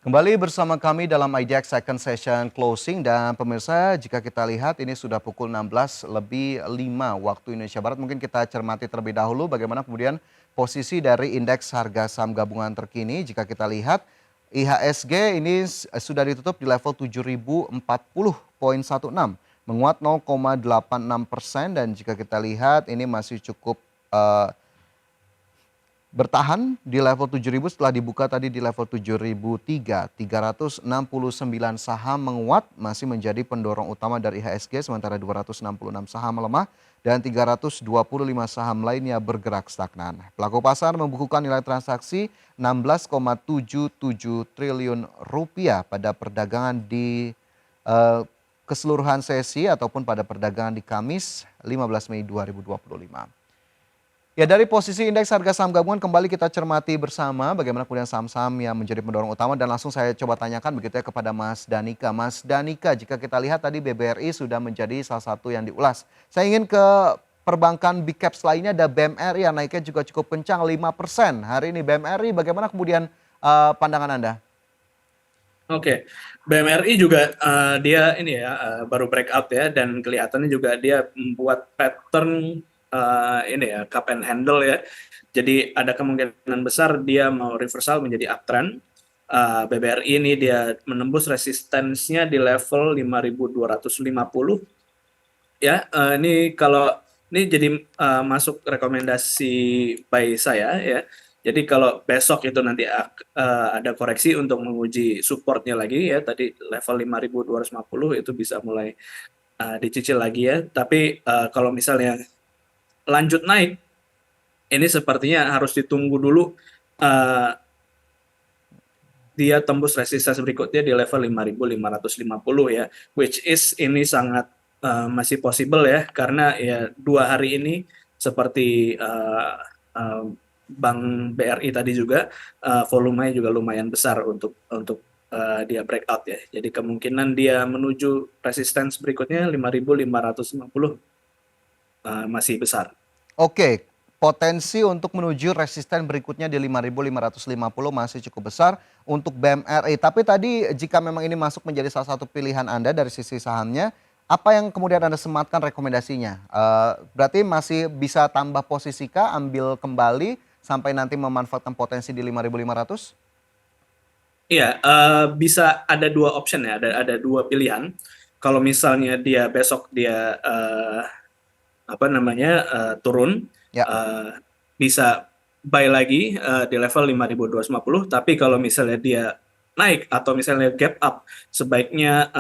Kembali bersama kami dalam IDX Second Session Closing dan pemirsa jika kita lihat ini sudah pukul 16:05 waktu Indonesia Barat. Mungkin kita cermati terlebih dahulu bagaimana kemudian posisi dari indeks harga saham gabungan terkini. Jika kita lihat IHSG ini sudah ditutup di level 7.040,16 menguat 0,86% dan jika kita lihat ini masih cukup bertahan di level 7.000 setelah dibuka tadi di level 7.003. 369 saham menguat masih menjadi pendorong utama dari IHSG sementara 266 saham melemah dan 325 saham lainnya bergerak stagnan. Pelaku pasar membukukan nilai transaksi 16,77 triliun rupiah pada perdagangan di keseluruhan sesi ataupun pada perdagangan di Kamis 15 Mei 2025. Ya, dari posisi indeks harga saham gabungan kembali kita cermati bersama bagaimana kemudian saham-saham yang menjadi pendorong utama dan langsung saya coba tanyakan begitu ya kepada Mas Danika. Mas Danika, jika kita lihat tadi BBRI sudah menjadi salah satu yang diulas. Saya ingin ke perbankan big caps lainnya, ada BMRI yang naiknya juga cukup kencang 5% hari ini. BMRI bagaimana kemudian pandangan Anda? Oke, BMRI juga dia ini ya baru breakout ya dan kelihatannya juga dia membuat pattern ini ya cup and handle ya. Jadi ada kemungkinan besar dia mau reversal menjadi uptrend. BBRI ini dia menembus resistensinya di level 5.250 ya. Ini kalau ini jadi masuk rekomendasi buy saya ya. Jadi kalau besok itu nanti ada koreksi untuk menguji supportnya lagi ya, tadi level 5.250 itu bisa mulai dicicil lagi ya. Tapi kalau misalnya lanjut naik, ini sepertinya harus ditunggu dulu uh, dia tembus resistensi berikutnya di level 5.550 ya, which is ini sangat masih possible ya, karena ya 2 hari ini seperti Bank BRI tadi juga volumenya juga lumayan besar untuk dia breakout ya. Jadi kemungkinan dia menuju resistance berikutnya 5.550 masih besar. Oke, potensi untuk menuju resisten berikutnya di 5.550 masih cukup besar untuk BMRI. Tapi tadi jika memang ini masuk menjadi salah satu pilihan Anda dari sisi sahamnya, apa yang kemudian Anda sematkan rekomendasinya? Berarti masih bisa tambah posisi kah, ambil kembali sampai nanti memanfaatkan potensi di 5.500? Iya, bisa ada 2 option ya, ada 2 pilihan. Kalau misalnya dia besok dia apa namanya turun, Ya. uh, bisa buy lagi di level 5.250. Tapi kalau misalnya dia naik atau misalnya gap up, sebaiknya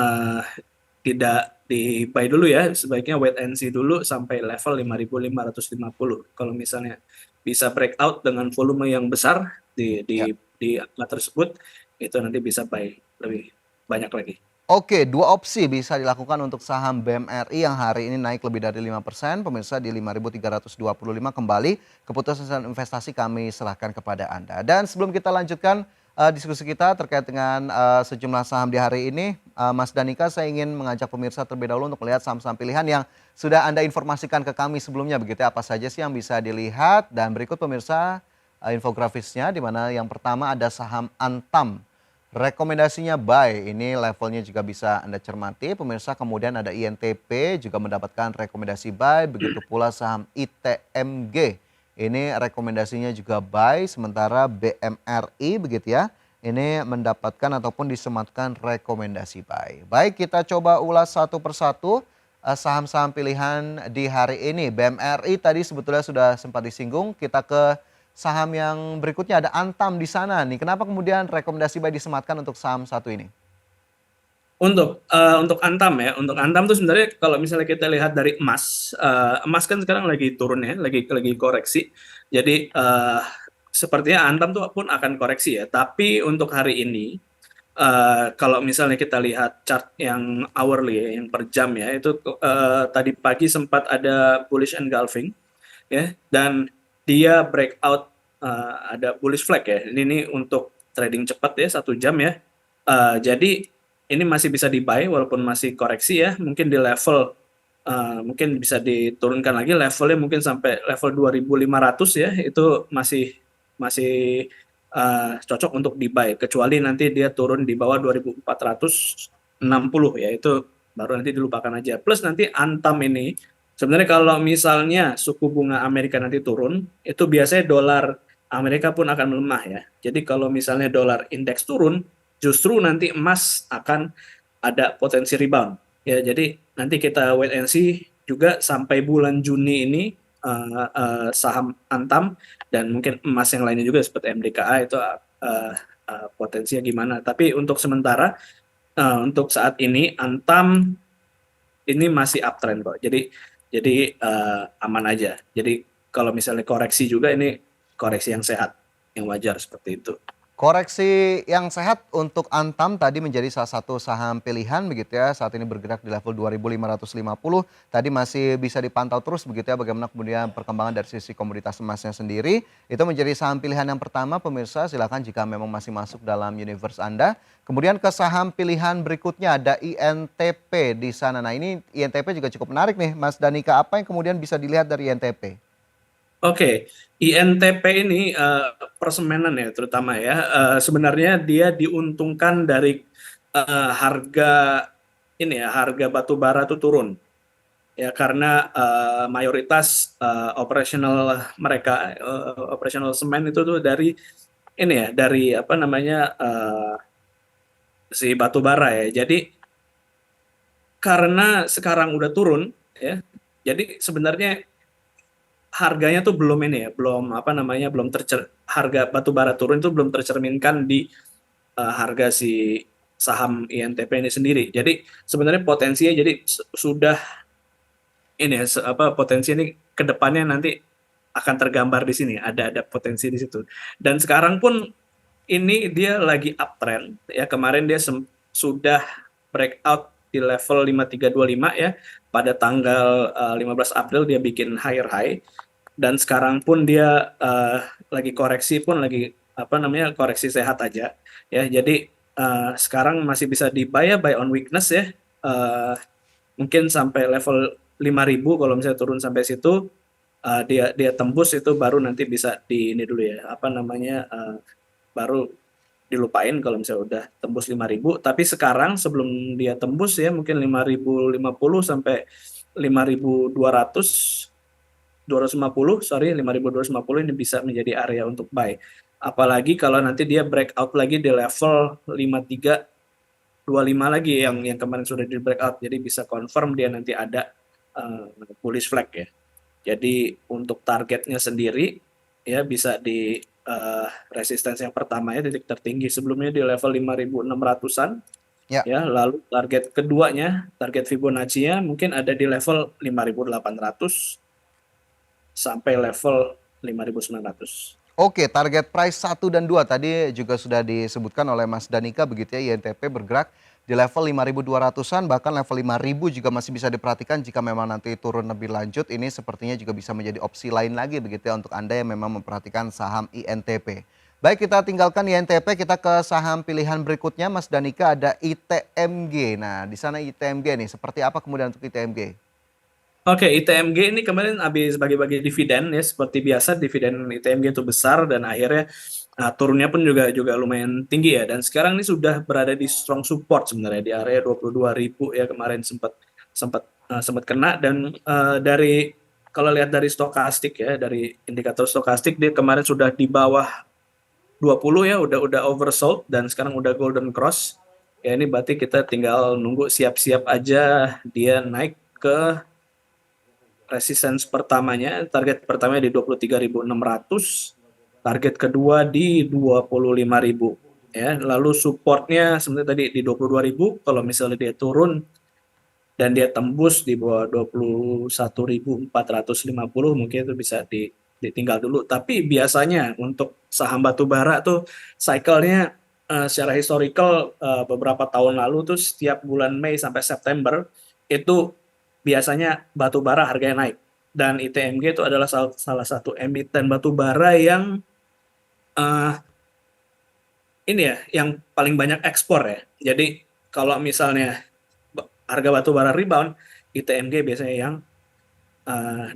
tidak di buy dulu ya, sebaiknya wait and see dulu sampai level 5.550. Kalau misalnya bisa breakout dengan volume yang besar Ya. di angka tersebut, itu nanti bisa buy lebih banyak lagi. Oke, dua opsi bisa dilakukan untuk saham BMRI yang hari ini naik lebih dari 5%, pemirsa di 5.325 kembali. Keputusan investasi kami serahkan kepada Anda. Dan sebelum kita lanjutkan diskusi kita terkait dengan sejumlah saham di hari ini, Mas Danika saya ingin mengajak pemirsa terlebih dahulu untuk melihat saham-saham pilihan yang sudah Anda informasikan ke kami sebelumnya begitu ya, apa saja sih yang bisa dilihat dan berikut pemirsa infografisnya di mana yang pertama ada saham Antam. Rekomendasinya buy, ini levelnya juga bisa Anda cermati. Pemirsa kemudian ada INTP juga mendapatkan rekomendasi buy. Begitu pula saham ITMG. Ini rekomendasinya juga buy. Sementara BMRI begitu ya. Ini mendapatkan ataupun disematkan rekomendasi buy. Baik, kita coba ulas satu persatu saham-saham pilihan di hari ini. BMRI tadi sebetulnya sudah sempat disinggung. Kita ke saham yang berikutnya ada Antam di sana nih. Kenapa kemudian rekomendasi buy disematkan untuk saham satu ini? Untuk Antam ya, untuk Antam tuh sebenarnya kalau misalnya kita lihat dari emas, emas kan sekarang lagi turun ya, lagi koreksi. Jadi sepertinya Antam tuh pun akan koreksi ya. Tapi untuk hari ini, kalau misalnya kita lihat chart yang hourly ya, yang per jam ya, itu tadi pagi sempat ada bullish engulfing ya, dan dia breakout ada bullish flag ya. Ini untuk trading cepat ya 1 jam ya. Jadi ini masih bisa di buy walaupun masih koreksi ya. Mungkin di level mungkin bisa diturunkan lagi levelnya mungkin sampai level 2.500 ya. Itu masih masih cocok untuk di-buy, kecuali nanti dia turun di bawah 2460 ya, itu baru nanti dilupakan aja. Plus nanti Antam ini sebenarnya kalau misalnya suku bunga Amerika nanti turun, itu biasanya dolar Amerika pun akan melemah ya. Jadi kalau misalnya dolar indeks turun, justru nanti emas akan ada potensi rebound. Ya, jadi nanti kita wait and see juga sampai bulan Juni ini saham Antam dan mungkin emas yang lainnya juga seperti MDKA itu potensinya gimana. Tapi untuk sementara, untuk saat ini Antam ini masih uptrend kok. Jadi aman aja. Jadi kalau misalnya koreksi juga ini koreksi yang sehat, yang wajar seperti itu. Koreksi yang sehat untuk Antam tadi menjadi salah satu saham pilihan begitu ya. Saat ini bergerak di level 2.550. Tadi masih bisa dipantau terus begitu ya bagaimana kemudian perkembangan dari sisi komoditas emasnya sendiri. Itu menjadi saham pilihan yang pertama pemirsa. Silakan jika memang masih masuk dalam universe Anda. Kemudian ke saham pilihan berikutnya ada INTP di sana. Nah ini INTP juga cukup menarik nih Mas Danika. Apa yang kemudian bisa dilihat dari INTP? Oke, INTP ini persemenan ya terutama ya. Sebenarnya dia diuntungkan dari harga ini ya, harga batu bara itu turun ya karena mayoritas operasional mereka, operasional semen itu tuh dari ini ya, dari apa namanya si batu bara ya. Jadi karena sekarang udah turun ya, jadi sebenarnya harganya tuh belum ini ya, belum apa namanya, harga batu bara turun itu belum tercerminkan di harga si saham INTP ini sendiri. Jadi sebenarnya potensinya jadi sudah ini ya, apa potensi ini ke depannya nanti akan tergambar di sini, ada potensi di situ. Dan sekarang pun ini dia lagi uptrend ya. Kemarin dia sudah breakout di level 5325 ya. Pada tanggal 15 April dia bikin higher high dan sekarang pun dia lagi koreksi pun lagi apa namanya koreksi sehat aja ya. Jadi sekarang masih bisa di buy ya, buy on weakness ya. Mungkin sampai level 5.000 kalau misalnya turun sampai situ dia tembus itu baru nanti bisa di ini dulu ya apa namanya baru dilupain kalau misalnya udah tembus 5.000. Tapi sekarang sebelum dia tembus ya mungkin 5.050 sampai 5.200 250 sorry 5.250 ini bisa menjadi area untuk buy. Apalagi kalau nanti dia breakout lagi di level 5325 lagi yang kemarin sudah di breakout. Jadi bisa confirm dia nanti ada bullish flag ya. Jadi untuk targetnya sendiri ya bisa di resistance yang pertama ya, titik tertinggi sebelumnya di level 5.600-an Ya. ya, lalu target keduanya, target Fibonacci-nya mungkin ada di level 5.800 sampai level 5.900. Oke, target price 1 dan 2 tadi juga sudah disebutkan oleh Mas Danika begitu ya, INTP bergerak di level 5.200-an, bahkan level 5.000 juga masih bisa diperhatikan jika memang nanti turun lebih lanjut. Ini sepertinya juga bisa menjadi opsi lain lagi begitu ya untuk Anda yang memang memperhatikan saham INTP. Baik, kita tinggalkan INTP, kita ke saham pilihan berikutnya Mas Danika, ada ITMG. Nah, di sana ITMG nih, seperti apa kemudian untuk ITMG? Oke, ITMG ini kemarin habis bagi-bagi dividen ya, seperti biasa dividen ITMG itu besar dan akhirnya turunnya pun juga lumayan tinggi ya. Dan sekarang ini sudah berada di strong support sebenarnya di area 22.000 ya, kemarin sempat sempat sempat kena. Dan dari kalau lihat dari stokastik ya, dari indikator stokastik dia kemarin sudah di bawah 20 ya, udah oversold dan sekarang udah golden cross. Ya ini berarti kita tinggal nunggu, siap-siap aja dia naik ke resistance pertamanya, target pertamanya di 23.600, target kedua di 25.000 ya. Lalu supportnya sebenarnya tadi di 22.000, kalau misalnya dia turun dan dia tembus di bawah 21.450 mungkin itu bisa ditinggal dulu. Tapi biasanya untuk saham batu bara tuh cycle-nya secara historical beberapa tahun lalu tuh setiap bulan Mei sampai September itu biasanya batu bara harganya naik. Dan ITMG itu adalah salah satu emiten batu bara yang uh, ini ya, yang paling banyak ekspor ya. Jadi kalau misalnya harga batu bara rebound, ITMG biasanya yang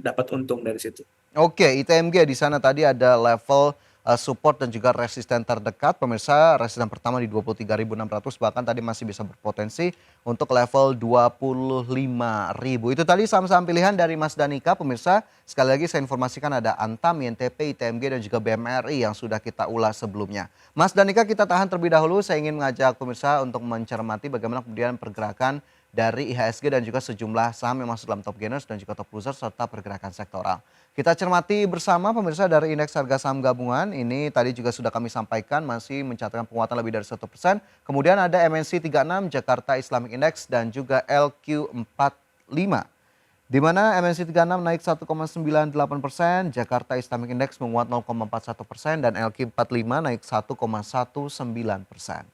dapat untung dari situ. Oke, ITMG di sana tadi ada level support dan juga resisten terdekat. Pemirsa, resisten pertama di 23.600, bahkan tadi masih bisa berpotensi untuk level 25.000. Itu tadi saham-saham pilihan dari Mas Danika. Pemirsa, sekali lagi saya informasikan ada Antam, INTP, ITMG dan juga BMRI yang sudah kita ulas sebelumnya. Mas Danika, kita tahan terlebih dahulu. Saya ingin mengajak pemirsa untuk mencermati bagaimana kemudian pergerakan dari IHSG dan juga sejumlah saham yang masuk dalam top gainers dan juga top losers serta pergerakan sektoral. Kita cermati bersama pemirsa dari indeks harga saham gabungan. Ini tadi juga sudah kami sampaikan masih mencatatkan penguatan lebih dari 1%. Kemudian ada MNC 36, Jakarta Islamic Index dan juga LQ45. Di mana MNC 36 naik 1,98%, Jakarta Islamic Index menguat 0,41% dan LQ45 naik 1,19%.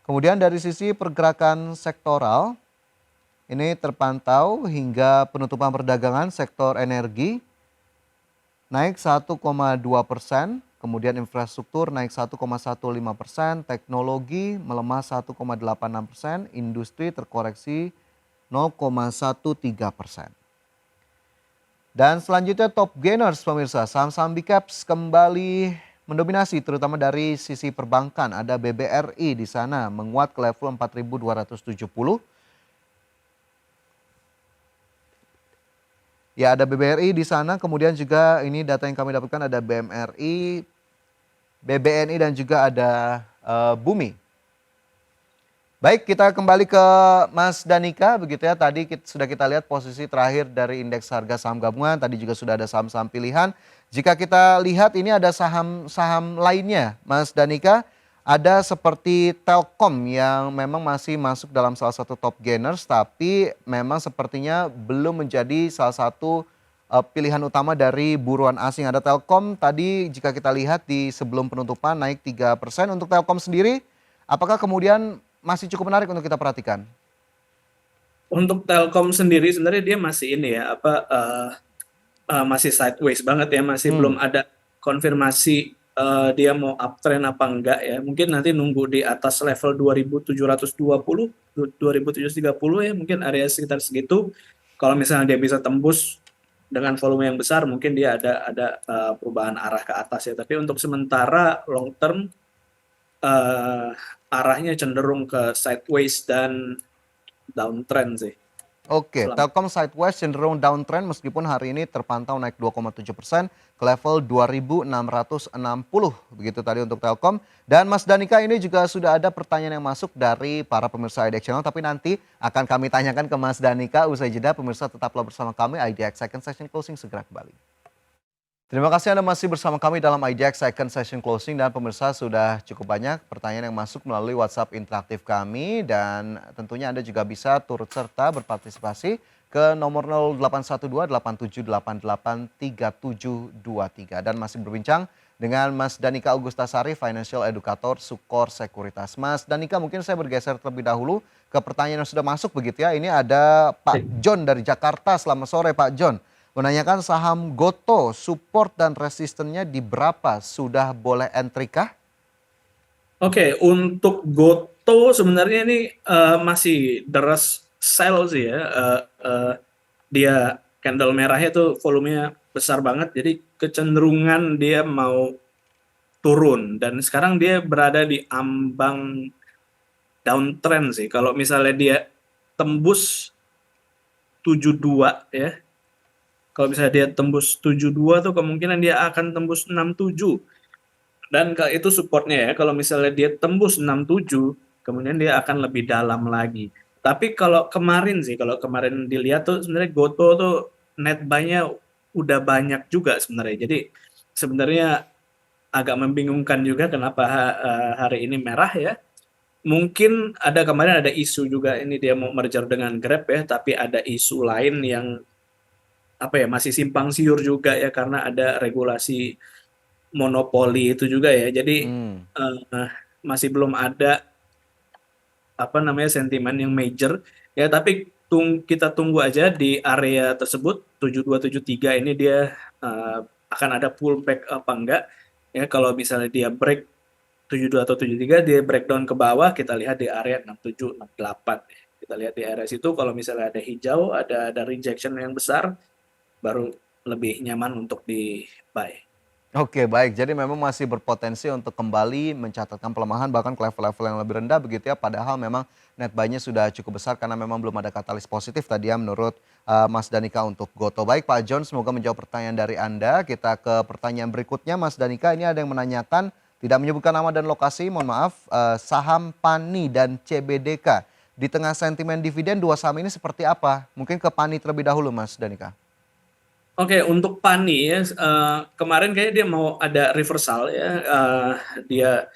Kemudian dari sisi pergerakan sektoral, ini terpantau hingga penutupan perdagangan sektor energi naik 1,2%, kemudian infrastruktur naik 1,15%, teknologi melemah 1,86%, industri terkoreksi 0,13%. Dan selanjutnya top gainers pemirsa, saham-saham big caps kembali mendominasi terutama dari sisi perbankan. Ada BBRI di sana menguat ke level 4.270. Ya, ada BBRI di sana, kemudian juga ini data yang kami dapatkan ada BMRI, BBNI dan juga ada Bumi. Baik, kita kembali ke Mas Danika begitu ya. Tadi sudah kita lihat posisi terakhir dari indeks harga saham gabungan. Tadi juga sudah ada saham-saham pilihan. Jika kita lihat ini ada saham-saham lainnya, Mas Danika. Ada seperti Telkom yang memang masih masuk dalam salah satu top gainers, tapi memang sepertinya belum menjadi salah satu pilihan utama dari buruan asing. Ada Telkom tadi jika kita lihat di sebelum penutupan naik 3%. Untuk Telkom sendiri, apakah kemudian masih cukup menarik untuk kita perhatikan? Untuk Telkom sendiri sebenarnya dia masih ini ya masih sideways banget ya, masih belum ada konfirmasi dia mau uptrend apa enggak ya. Mungkin nanti nunggu di atas level 2720, 2730 ya, mungkin area sekitar segitu. Kalau misalnya dia bisa tembus dengan volume yang besar, mungkin dia ada perubahan arah ke atas ya. Tapi untuk sementara long term arahnya cenderung ke sideways dan downtrend sih. Oke, Telkom sideways cenderung downtrend meskipun hari ini terpantau naik 2,7% ke level 2.660. Begitu tadi untuk Telkom. Dan Mas Danika, ini juga sudah ada pertanyaan yang masuk dari para pemirsa IDX Channel, tapi nanti akan kami tanyakan ke Mas Danika usai jeda. Pemirsa tetaplah bersama kami, IDX Second Session Closing segera kembali. Terima kasih Anda masih bersama kami dalam IDX Second Session Closing, dan pemirsa sudah cukup banyak pertanyaan yang masuk melalui WhatsApp interaktif kami, dan tentunya Anda juga bisa turut serta berpartisipasi ke nomor 0812-8788-3723 dan masih berbincang dengan Mas Danika Augustasari, Financial Educator Sukor Sekuritas. Mas Danika, mungkin saya bergeser terlebih dahulu ke pertanyaan yang sudah masuk begitu ya. Ini ada Pak John dari Jakarta. Selamat sore Pak John. Menanyakan saham Goto, support dan resistennya di berapa? Sudah boleh entry kah? Oke, untuk Goto sebenarnya ini masih deras sell sih ya. Dia candle merahnya tuh volumenya besar banget, jadi kecenderungan dia mau turun. Dan sekarang dia berada di ambang downtrend sih. Kalau misalnya dia tembus 72 ya, kalau misalnya dia tembus 72 tuh kemungkinan dia akan tembus 67. Dan itu supportnya ya, kalau misalnya dia tembus 67, kemudian dia akan lebih dalam lagi. Tapi kalau kemarin dilihat tuh sebenarnya Goto tuh net buy-nya udah banyak juga sebenarnya. Jadi sebenarnya agak membingungkan juga kenapa hari ini merah ya. Mungkin kemarin ada isu juga ini dia mau merger dengan Grab ya, tapi ada isu lain yang masih simpang siur juga ya, karena ada regulasi monopoli itu juga ya. Jadi masih belum ada sentimen yang major ya, tapi kita tunggu aja di area tersebut 7273 ini dia akan ada pullback apa enggak ya. Kalau misalnya dia break 72 atau 73, dia breakdown ke bawah, kita lihat di area 67 68. Kita lihat di area situ, kalau misalnya ada hijau, ada rejection yang besar, baru lebih nyaman untuk di buy. Oke, baik. Jadi memang masih berpotensi untuk kembali mencatatkan pelemahan bahkan ke level-level yang lebih rendah begitu ya. Padahal memang net buy-nya sudah cukup besar karena memang belum ada katalis positif tadi ya menurut Mas Danika untuk Goto. Baik Pak John, semoga menjawab pertanyaan dari Anda. Kita ke pertanyaan berikutnya Mas Danika. Ini ada yang menanyakan tidak menyebutkan nama dan lokasi, mohon maaf, saham PANI dan CBDK. Di tengah sentimen dividen dua saham ini seperti apa? Mungkin ke PANI terlebih dahulu Mas Danika. Oke, untuk Pani ya, kemarin kayaknya dia mau ada reversal ya. Dia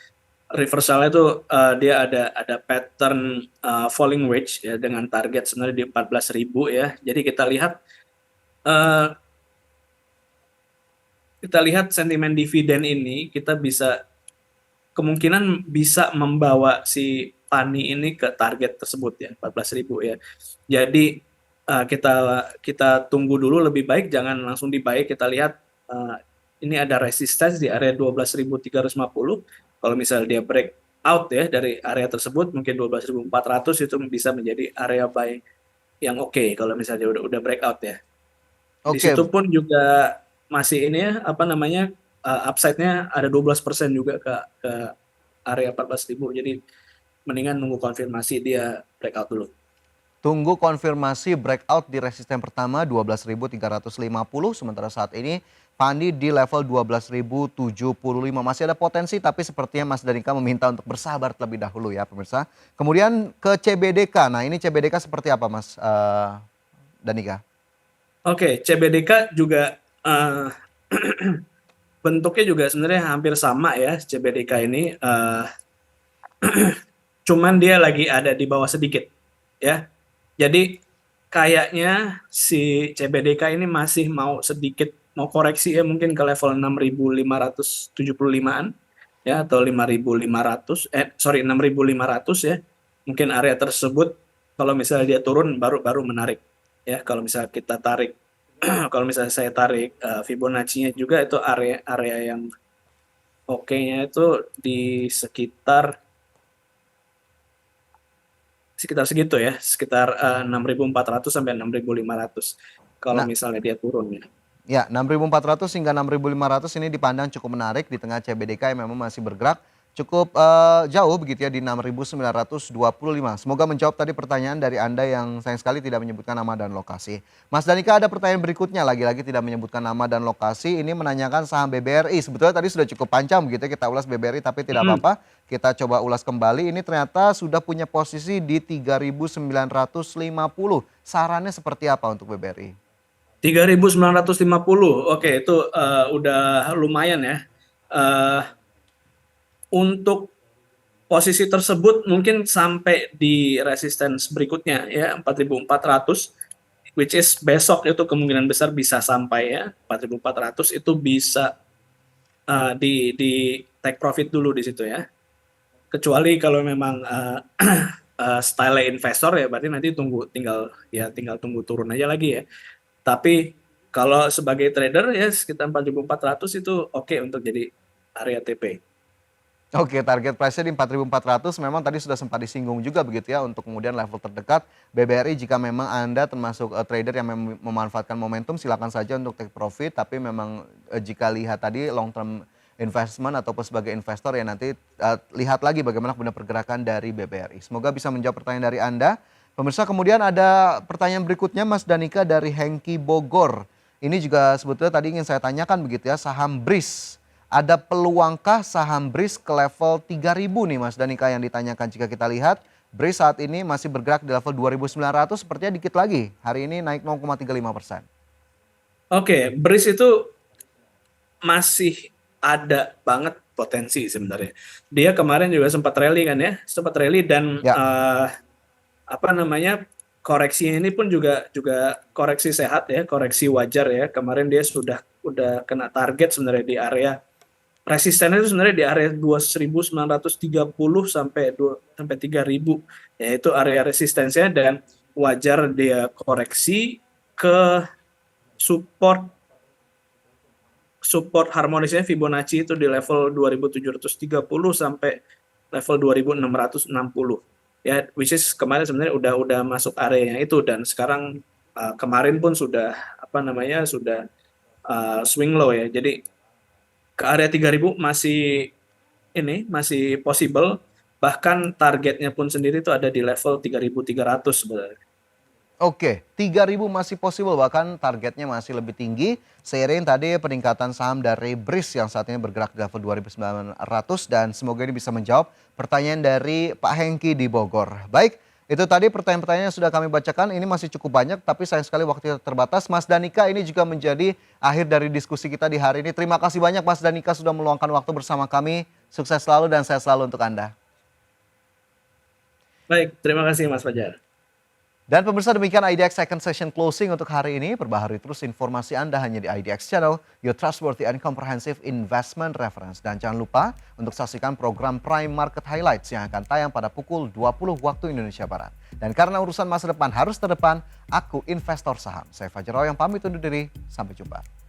reversalnya itu dia ada pattern falling wedge ya dengan target sebenarnya di 14.000 ya. Jadi eh, kita lihat sentimen dividen ini kita bisa kemungkinan bisa membawa si Pani ini ke target tersebut ya 14.000 ya. Jadi kita kita tunggu dulu, lebih baik jangan langsung dibuy. Kita lihat eh, ini ada resistance di area 12.350. Kalau misalnya dia break out ya dari area tersebut mungkin 12.400 itu bisa menjadi area buy yang oke kalau misalnya udah breakout ya. Di Oke, situ pun juga masih ini ya apa namanya upside-nya ada 12% juga ke area 14.000. Jadi mendingan nunggu konfirmasi dia breakout dulu. tunggu konfirmasi breakout di resisten pertama 12.350, sementara saat ini Pandi di level 12.075. Masih ada potensi tapi sepertinya Mas Danika meminta untuk bersabar terlebih dahulu ya pemirsa. Kemudian ke CBDK. Nah, ini CBDK seperti apa Mas Danika? Oke, CBDK juga bentuknya juga sebenarnya hampir sama ya CBDK ini. Cuman dia lagi ada di bawah sedikit ya. Jadi kayaknya si CBDK ini masih mau sedikit mau koreksi ya mungkin ke level 6.575-an ya atau 5.500 6.500 ya. Mungkin area tersebut kalau misalnya dia turun baru baru menarik ya. Kalau misalnya kita tarik kalau misalnya saya tarik Fibonacci-nya juga itu area yang oke-nya itu di sekitar sekitar segitu ya, sekitar 6.400 sampai 6.500 kalau Nah, misalnya dia turun ya. ya, 6.400 hingga 6.500 ini dipandang cukup menarik di tengah CBDK yang memang masih bergerak cukup jauh begitu ya di 6.925. Semoga menjawab tadi pertanyaan dari Anda yang sayang sekali tidak menyebutkan nama dan lokasi. Mas Danika ada pertanyaan berikutnya lagi-lagi tidak menyebutkan nama dan lokasi. Ini menanyakan saham BBRI. Sebetulnya tadi sudah cukup panjang begitu ya kita ulas BBRI tapi tidak Mm. apa-apa. Kita coba ulas kembali. Ini ternyata sudah punya posisi di 3.950. Sarannya seperti apa untuk BBRI? 3.950, oke itu udah lumayan ya. Eh, untuk posisi tersebut mungkin sampai di resistance berikutnya ya 4.400, which is besok itu kemungkinan besar bisa sampai ya 4.400 itu bisa di take profit dulu di situ ya. Kecuali kalau memang style investor ya berarti nanti tinggal tunggu turun aja lagi ya. Tapi kalau sebagai trader ya sekitar 4.400 itu oke untuk jadi area TP. Oke, target price-nya di 4.400 memang tadi sudah sempat disinggung juga begitu ya untuk kemudian level terdekat BBRI jika memang Anda termasuk trader yang memanfaatkan momentum silakan saja untuk take profit tapi memang jika lihat tadi long term investment ataupun sebagai investor ya nanti lihat lagi bagaimana kemudian pergerakan dari BBRI. Semoga bisa menjawab pertanyaan dari Anda. Pemirsa kemudian ada pertanyaan berikutnya Mas Danika dari Hengki Bogor. Ini juga sebetulnya tadi ingin saya tanyakan begitu ya saham BRIS. Ada peluangkah saham BRIS ke level 3.000 nih Mas Danika yang ditanyakan jika kita lihat BRIS saat ini masih bergerak di level 2.900 sepertinya dikit lagi. Hari ini naik 0,35%. Oke, BRIS itu masih ada banget potensi sebenarnya. Dia kemarin juga sempat rally kan ya, sempat rally dan Ya, apa namanya koreksinya ini pun juga juga koreksi sehat ya, koreksi wajar ya. Kemarin dia udah kena target sebenarnya di area resistennya itu sebenarnya di area 2.930 sampai 3.000 yaitu area resistensinya dan wajar dia koreksi ke support support harmonisnya Fibonacci itu di level 2.730 sampai level 2.660 ya, which is kemarin sebenarnya udah masuk areanya itu dan sekarang kemarin pun sudah apa namanya sudah swing low ya. Jadi ke area 3.000 masih possible, bahkan targetnya pun sendiri itu ada di level 3.300 sebenarnya. Oke, 3.000 masih possible, bahkan targetnya masih lebih tinggi. Seiring tadi peningkatan saham dari BRIS yang saat ini bergerak di level 2.900, dan semoga ini bisa menjawab pertanyaan dari Pak Hengki di Bogor. Baik, itu tadi pertanyaan-pertanyaan yang sudah kami bacakan. Ini masih cukup banyak, tapi sayang sekali waktu terbatas. Mas Danika, ini juga menjadi akhir dari diskusi kita di hari ini. Terima kasih banyak Mas Danika sudah meluangkan waktu bersama kami. Sukses selalu dan sehat selalu untuk Anda. Baik, terima kasih Mas Fajar. Dan pemirsa, demikian IDX Second Session Closing untuk hari ini. Perbaharui terus informasi Anda hanya di IDX Channel, your trustworthy and comprehensive investment reference. Dan jangan lupa untuk saksikan program Prime Market Highlights yang akan tayang pada pukul 20 waktu Indonesia Barat. Dan karena urusan masa depan harus terdepan, aku investor saham. Saya Fajar yang pamit undur diri, sampai jumpa.